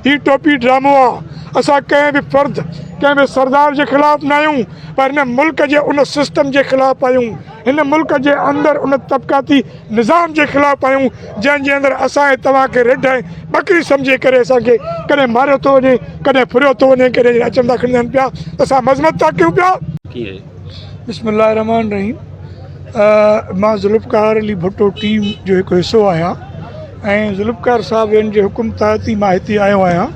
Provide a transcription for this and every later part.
ही टोपी ड्रामो आहे। असां कंहिं बि फ़र्द कंहिं बि सरदार जे ख़िलाफ़ु न आहियूं, पर हिन मुल्क जे उन सिस्टम जे ख़िलाफ़ु आहियूं, हिन मुल्क जे अंदरि उन तबक़ाती निज़ाम जे ख़िलाफ़ु आहियूं जंहिंजे अंदरि असां ऐं तव्हांखे रिढ ऐं ॿकरी सम्झे करे असांखे कॾहिं मारियो थो वञे, कॾहिं फुरियो थो वञे, कॾहिं अचनि था खणंदा आहिनि पिया, त असां मज़मत था कयूं पिया। बिस्मिल्लाह रहमान रहीम। मां ज़ुल्फ़कार अली भुट्टो टीम जो हिकु हिसो आहियां ऐं ज़ुल्फ़कार साहिब जे हुकुम तहत मां हिते आयो आहियां।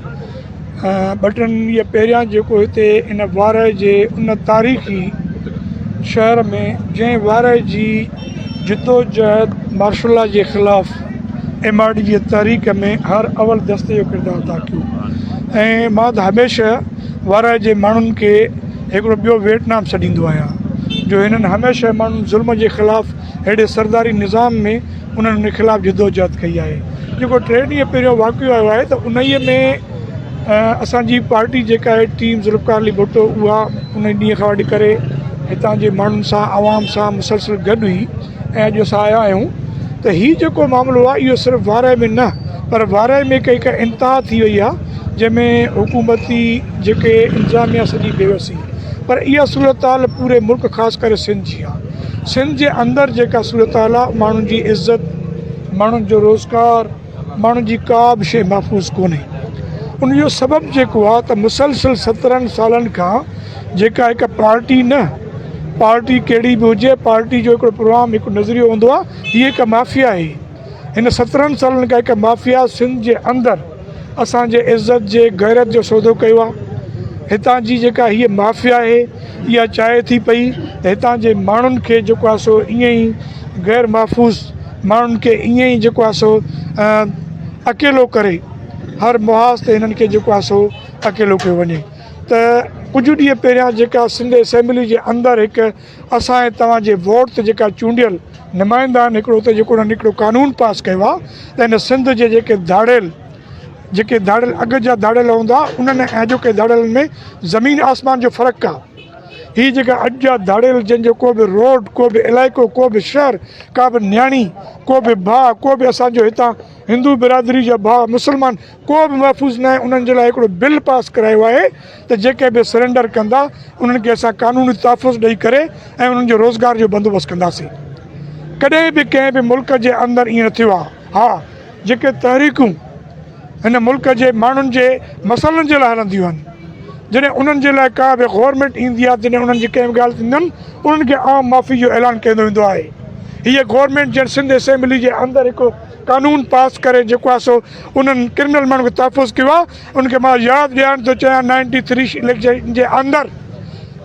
ॿ टिनि ॾींहं पहिरियां जेको हिते इन वारहि जे उन तारीख़ी शहर में जंहिं वारहि जी जिदोजहद मार्शल लॉ जे ख़िलाफ़ु MRD जी तारीख़ में हर अवल दस्ते जो किरदारु अदा कयो ऐं मां त हमेशह वारहि जे माण्हुनि खे हिकिड़ो ॿियो वियतनाम छॾींदो आहियां जो हिननि हमेशह माण्हुनि ज़ुल्म जे ख़िलाफ़ु हेॾे सरदारी निज़ाम में उन्हनि ख़िलाफ़ु जिदोजहद कई आहे। जेको 3 ॾींहं पहिरियों वाक़ियो आयो आहे त उन्हीअ में असांजी पार्टी जेका आहे टीम ज़ुल्फ़कार अली भुट्टो उहा उन ॾींहं खां वठी करे हितां जे माण्हुनि सां आवाम सां मुसलसिल गॾु हुई ऐं अॼु असां आया आहियूं। त हीउ जेको मामिलो आहे इहो सिर्फ़ु वारहि में न पर वारहि में हिकु इंतिहा थी वई आहे जंहिंमें हुकूमती जेके इंतिज़ामिया सॼी बेवसी, पर इहा सूरत हाल पूरे मुल्क ख़ासि करे सिंध जी आहे। सिंध जे अंदरि जेका सूरत हाल आहे माण्हुनि जी इज़त, माण्हुनि जो रोज़गार, माण्हुनि जी का बि शइ महफ़ूज़ कोन्हे। उनजो सबबु जेको आहे त मुसलसिल 17 सालनि खां जेका हिकु पार्टी न, पार्टी कहिड़ी बि हुजे, पार्टी जो हिकिड़ो प्रोग्राम हिकु नज़रियो हूंदो आहे, हीअ हिकु माफ़िया आहे। हिन 17 सालनि खां हिकु माफ़िया सिंध जे अंदरि असांजे इज़त जे गैरत जो सौदो कयो आहे। हितां जी जेका हीअ माफ़िया आहे इहा चाहे थी पई त हितां जे माण्हुनि खे जेको आहे सो ईअं ई गैर महफ़ूज़ माण्हुनि खे ईअं ई जेको आहे सो अकेलो करे हर मुहाज़ ते हिननि खे जेको आहे सो अकेलो कयो वञे। त कुझु ॾींहं पहिरियां जेका सिंध असेंबली जे अंदरि हिकु असां ऐं तव्हांजे वोट ते जेका चूंडियल नुमाइंदा आहिनि हिकिड़ो त जेको उन्हनि हिकिड़ो कानून पास कयो आहे त हिन सिंध जे जेके दाड़ियल अॻु जा दाड़ियल हूंदा उन्हनि ऐं अॼोके दाड़ियल में ज़मीन आसमान जो फ़र्क़ु आहे। हीअ जेका अॼु जा दाड़ियल जंहिंजो को बि रोड, को बि इलाइक़ो, को बि शहर, का बि न्याणी, को बि भाउ, को बि असांजो हितां हिंदू बिरादरी जा भाउ मुस्लमान को बि महफ़ूज़ न आहे। उन्हनि जे लाइ हिकिड़ो बिल पास करायो आहे त जेके बि सरेंडर कंदा उन्हनि खे असां कानूनी तहफ़ुज़ ॾेई करे ऐं उन्हनि जो रोज़गार जो बंदोबस्तु कंदासीं। कॾहिं बि कंहिं बि मुल्क जे अंदरि ईअं न थियो आहे। हा, जेके तहरीकूं हिन मुल्क जे माण्हुनि जे मसइलनि जे लाइ हलंदियूं आहिनि, जॾहिं उन्हनि जे लाइ का बि गवर्नमेंट ईंदी आहे, जॾहिं उन्हनि जी कंहिं बि ॻाल्हि थींदी आहिनि उन्हनि खे आम माफ़ी जो ऐलान कयो वेंदो आहे। हीअ गवर्नमेंट जंहिं सिंध असेंबली जे अंदरि हिकु कानून पास करे जेको आहे सो उन्हनि क्रिमिनल माण्हू खे तहफ़ुज़ कयो आहे। उनखे मां यादि ॾियणु थो चाहियां 93 इलेक्शन जे अंदरि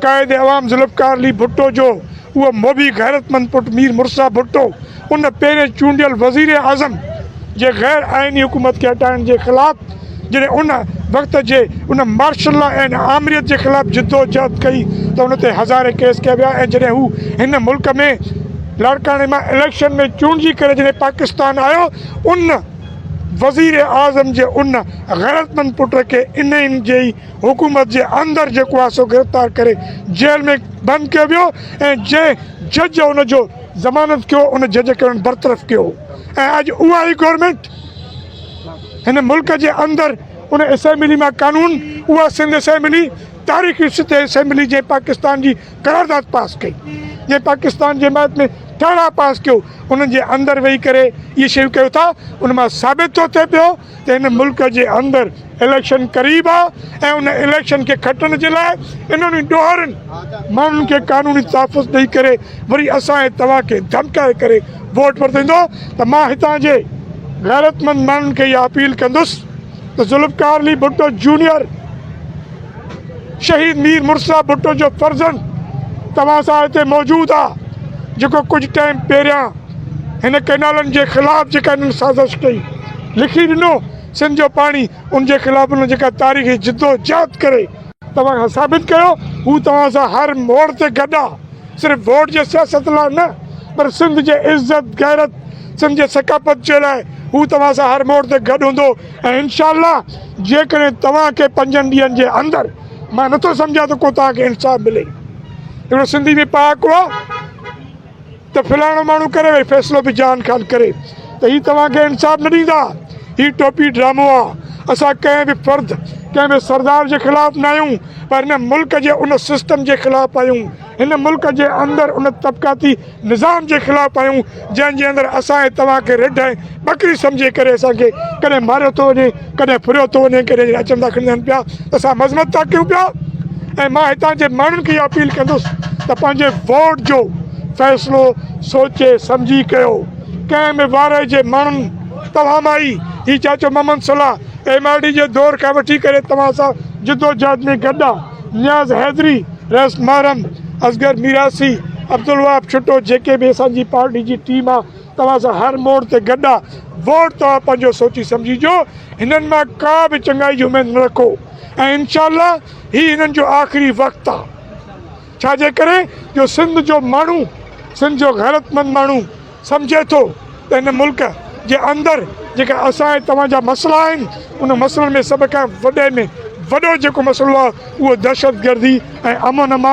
क़ाइद अवाम ज़ुल्फ़कार अली भुट्टो जो उहो मोबी गैरतमंद पुटु मीर मुर्सा भुट्टो उन पहिरें चूंडियल वज़ीर आज़म जे गैर आइनी हुकूमत खे हटाइण जे ख़िलाफ़ु जॾहिं उन वक़्त जे उन मार्शल लॉ ऐं आमरियत जे ख़िलाफ़ु जिदोजहद कई त उन ते हज़ारे केस कया विया। ऐं जॾहिं हू हिन मुल्क में लाड़काणे मां इलेक्शन में चूंडिजी करे जॾहिं पाकिस्तान आयो उन वज़ीर आज़म जे उन गैरतमंद पुट खे इन जे हुकूमत जे अंदरि जेको आहे सो गिरफ़्तार करे जेल में बंदि कयो वियो ऐं जंहिं जज उनजो ज़मानत कयो उन जज खे उन्हनि बरतरफ़ कयो। ऐं अॼु उहा ई गवर्नमेंट हिन मुल्क जे अंदरि उन असेंबली मां कानून उहा सिंध असेंबली तारीख़ी सिंध असेंबली जे पाकिस्तान जी करारदाद पास कई, जंहिं पाकिस्तान जे हिमायत में ठाणा पास कयो, उन्हनि जे अंदरि वेही करे इहे शयूं कयो था। उन मां साबित थो थिए पियो त हिन मुल्क जे अंदरि इलेक्शन क़रीब आहे ऐं उन इलेक्शन खे खटण जे लाइ इन्हनि ॾोहरनि माण्हुनि खे कानूनी तहफ़ुज़ ॾेई करे वरी असां ऐं तव्हांखे धमकाए करे वोट वरितंदो। त मां हितां जे गैरतमंद माण्हुनि खे इहा अपील कंदुसि त ज़ुल्फ़कार अली भुट्टो जूनियर शहीद मीर मुर्सा भुट्टो जो फर्ज़ंद तव्हां सां हिते मौजूदु आहे, जेको कुझु टाइम पहिरियां हिन कैनालनि जे ख़िलाफ़ु जेका हिननि साज़िश कई, लिखी ॾिनो सिंध जो पाणी, उनजे ख़िलाफ़ु उन जेका तारीख़ी जिदोजहद करे तव्हां खां साबित कयो हू तव्हां सां हर मोड़ ते गॾु आहे। सिर्फ़ु वोट जे सियासत लाइ न पर सिंध जे इज़त गैरत, सिंध जे सकाफ़त जे लाइ हू तव्हां सां हर मोड़ ते गॾु हूंदो। ऐं इंशाअल्लाह जेकॾहिं तव्हांखे 5 ॾींहंनि जे अंदरि, मां नथो सम्झां त को तव्हांखे इंसाफ़ मिले। हिकिड़ो सिंधी में पहाको आहे त फलाणो माण्हू करे वरी फ़ैसिलो बि जान ख़ान करे त हीअ तव्हांखे इंसाफ़ न ॾींदा। ही टोपी ड्रामो आहे। असां कंहिं बि फ़र्द कंहिं बि सरदार जे ख़िलाफ़ु न आहियूं, पर हिन मुल्क जे उन सिस्टम जे ख़िलाफ़ु आहियूं, हिन मुल्क जे अंदरि उन तबक़ाती निज़ाम जे ख़िलाफ़ु आहियूं जंहिंजे अंदरि असां ऐं तव्हांखे रिढ ऐं ॿकरी सम्झे करे असांखे कॾहिं मारियो थो वञे, कॾहिं फुरियो थो वञे, कॾहिं अचंदा खणंदा आहिनि पिया त असां मज़मत था कयूं पिया। ऐं मां हितां जे माण्हुनि खे इहा अपील कंदुसि त पंहिंजे वोट जो फ़ैसिलो सोचे सम्झी कयो। कंहिं बि वारे जे माण्हुनि तव्हां मां ई ही चाचो मोहम्मद सलाह MID जे दौर खां वठी करे तव्हां सां जिदोजहद में गॾु आहे। नियाज़ हैदरी, रस महरम, असगर मीरासी, अब्दुल वहाब छुटो, जेके बि असांजी पार्टी जी टीम आहे तव्हां सां हर मोड़ ते गॾु आहे। वोट तव्हां पंहिंजो सोची सम्झिजो, हिननि मां का बि चङाई जी उमेदु न रखो ऐं इंशाअल्लाह ही हिननि जो आख़िरी वक़्तु आहे। छाजे करे जो सिंध जो माण्हू, सिंध जो गैरतमंद माण्हू सम्झे थो त हिन मुल्क जे अंदरि जेका असां ऐं तव्हांजा मसइला आहिनि उन मसइलनि में सभ खां वॾे में वॾो जेको मसइलो आहे उहो दहशतगर्दी ऐं अमन अमान